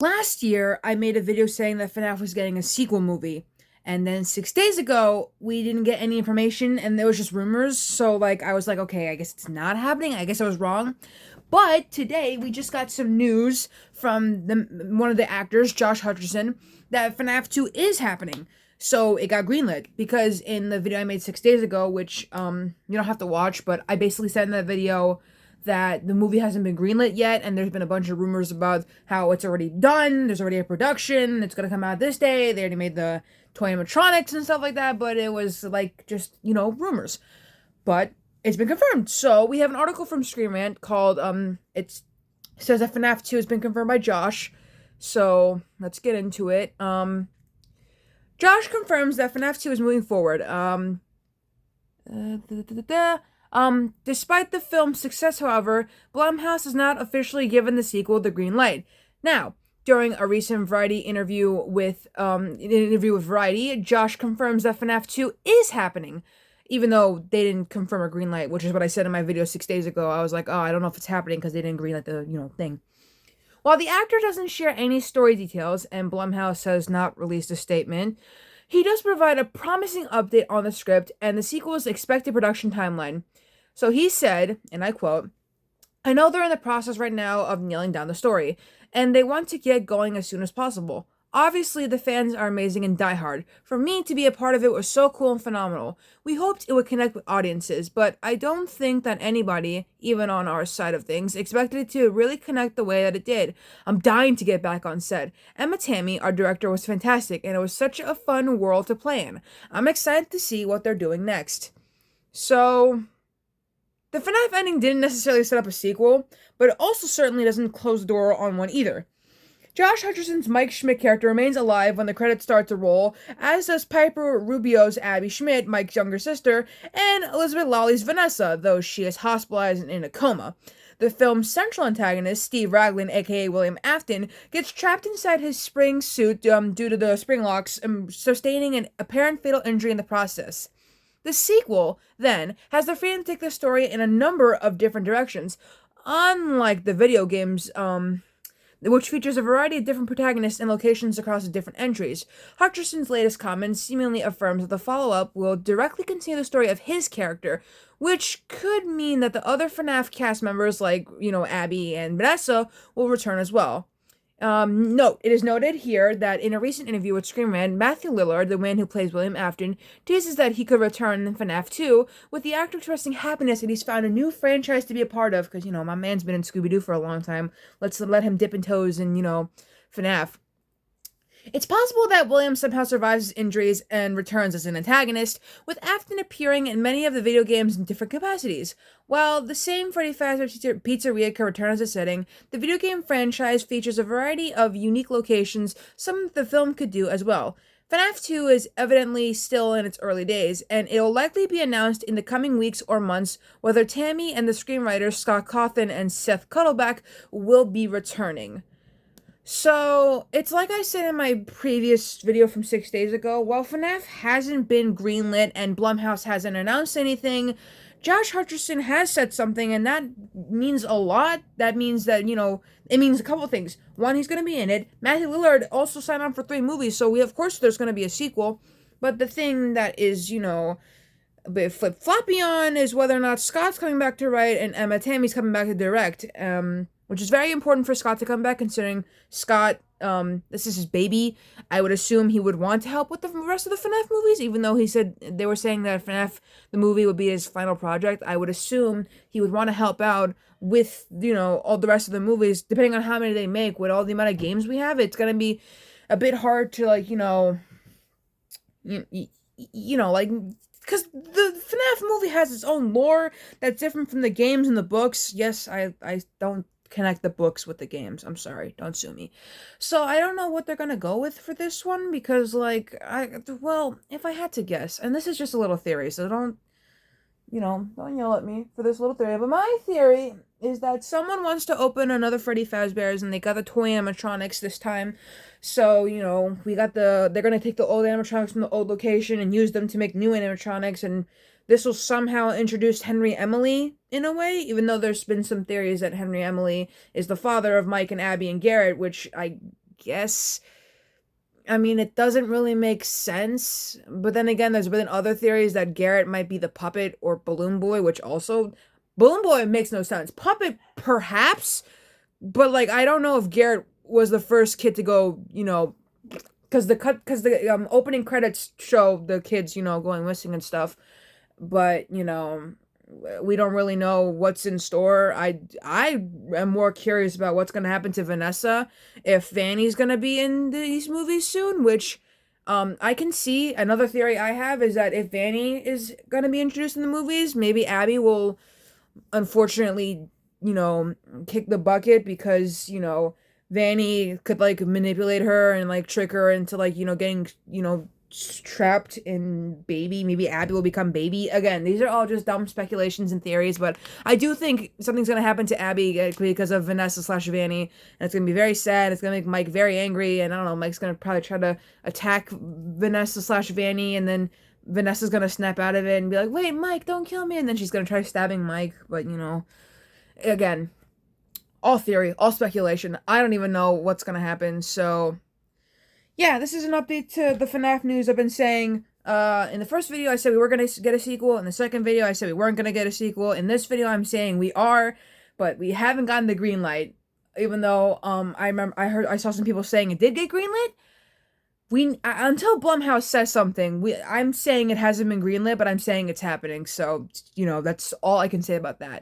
Last year, I made a video saying that FNAF was getting a sequel movie. And then 6 days ago, we didn't get any information and there was just rumors. So, I was like, okay, I guess it's not happening. I guess I was wrong. But today, we just got some news from one of the actors, Josh Hutcherson, that FNAF 2 is happening. So, it got greenlit because in the video I made 6 days ago, which you don't have to watch, but I basically said in that video that the movie hasn't been greenlit yet, and there's been a bunch of rumors about how it's already done, there's already a production, it's gonna come out this day, they already made the toy animatronics and stuff like that, but it was just, rumors. But it's been confirmed. So we have an article from Screen Rant called it says that FNAF 2 has been confirmed by Josh. So let's get into it. Josh confirms that FNAF 2 is moving forward. Despite the film's success, however, Blumhouse has not officially given the sequel the green light. Now, during a recent Variety interview with Variety, Josh confirms that FNAF 2 is happening, even though they didn't confirm a green light, which is what I said in my video 6 days ago. I was like, oh, I don't know if it's happening because they didn't greenlight the thing. While the actor doesn't share any story details and Blumhouse has not released a statement, he does provide a promising update on the script and the sequel's expected production timeline. So he said, and I quote, "I know they're in the process right now of nailing down the story, and they want to get going as soon as possible. Obviously, the fans are amazing and diehard. For me to be a part of it was so cool and phenomenal. We hoped it would connect with audiences, but I don't think that anybody, even on our side of things, expected it to really connect the way that it did. I'm dying to get back on set. Emma Tammy, our director, was fantastic, and it was such a fun world to play in. I'm excited to see what they're doing next." So, the FNAF ending didn't necessarily set up a sequel, but it also certainly doesn't close the door on one either. Josh Hutcherson's Mike Schmidt character remains alive when the credits start to roll, as does Piper Rubio's Abby Schmidt, Mike's younger sister, and Elizabeth Lawley's Vanessa, though she is hospitalized and in a coma. The film's central antagonist, Steve Raglan, aka William Afton, gets trapped inside his spring suit due to the spring locks, sustaining an apparent fatal injury in the process. The sequel, then, has the freedom to take the story in a number of different directions, unlike the video games, which features a variety of different protagonists and locations across the different entries. Hutcherson's latest comment seemingly affirms that the follow-up will directly continue the story of his character, which could mean that the other FNAF cast members, Abby and Vanessa, will return as well. Note, it is noted here that in a recent interview with Screen Rant, Matthew Lillard, the man who plays William Afton, teases that he could return in FNAF 2, with the actor expressing happiness that he's found a new franchise to be a part of, because, my man's been in Scooby-Doo for a long time. Let's let him dip in toes in, FNAF. It's possible that William somehow survives his injuries and returns as an antagonist, with Afton appearing in many of the video games in different capacities. While the same Freddy Fazbear Pizzeria can return as a setting, the video game franchise features a variety of unique locations, some the film could do as well. FNAF 2 is evidently still in its early days, and it'll likely be announced in the coming weeks or months whether Tammy and the screenwriters Scott Cawthon and Seth Cuddleback will be returning. So, it's like I said in my previous video from 6 days ago, while FNAF hasn't been greenlit and Blumhouse hasn't announced anything, Josh Hutcherson has said something, and that means a lot. That means that, it means a couple of things. One, he's going to be in it. Matthew Lillard also signed on for 3 movies, so of course there's going to be a sequel. But the thing that is, a bit flip-floppy on is whether or not Scott's coming back to write and Emma Tammy's coming back to direct. Which is very important for Scott to come back, considering Scott, this is his baby. I would assume he would want to help with the rest of the FNAF movies, even though they were saying that FNAF, the movie, would be his final project. I would assume he would want to help out with, all the rest of the movies, depending on how many they make. With all the amount of games we have, it's going to be a bit hard to, because the FNAF movie has its own lore that's different from the games and the books. Yes, I don't connect the books with the games. I'm sorry, don't sue me. So I don't know what they're gonna go with for this one, because if I had to guess, and this is just a little theory, so don't yell at me for this little theory, but my theory is that someone wants to open another Freddy Fazbear's and they got the toy animatronics this time. So, they're gonna take the old animatronics from the old location and use them to make new animatronics, and this will somehow introduce Henry Emily in a way, even though there's been some theories that Henry Emily is the father of Mike and Abby and Garrett, which I guess. I mean, it doesn't really make sense. But then again, there's been other theories that Garrett might be the puppet or Balloon Boy, which also Balloon Boy makes no sense. Puppet, perhaps, but like I don't know if Garrett was the first kid to go. Because the opening credits show the kids going missing and stuff. But we don't really know what's in store. I am more curious about what's gonna happen to Vanessa, if Vanny's gonna be in these movies soon, which I can see. Another theory I have is that if Vanny is gonna be introduced in the movies, maybe Abby will unfortunately, kick the bucket because, Vanny could like manipulate her and like trick her into like, getting, trapped in Baby. Maybe Abby will become Baby. Again, these are all just dumb speculations and theories, but I do think something's gonna happen to Abby because of Vanessa / Vanny, and it's gonna be very sad. It's gonna make Mike very angry, and I don't know, Mike's gonna probably try to attack Vanessa / Vanny, and then Vanessa's gonna snap out of it and be like, wait, Mike, don't kill me, and then she's gonna try stabbing Mike, but again, all theory, all speculation. I don't even know what's gonna happen, so yeah, this is an update to the FNAF news. I've been saying, in the first video I said we were gonna get a sequel, in the second video I said we weren't gonna get a sequel, in this video I'm saying we are, but we haven't gotten the green light, even though, I saw some people saying it did get greenlit. Until Blumhouse says something, I'm saying it hasn't been greenlit, but I'm saying it's happening, so, that's all I can say about that.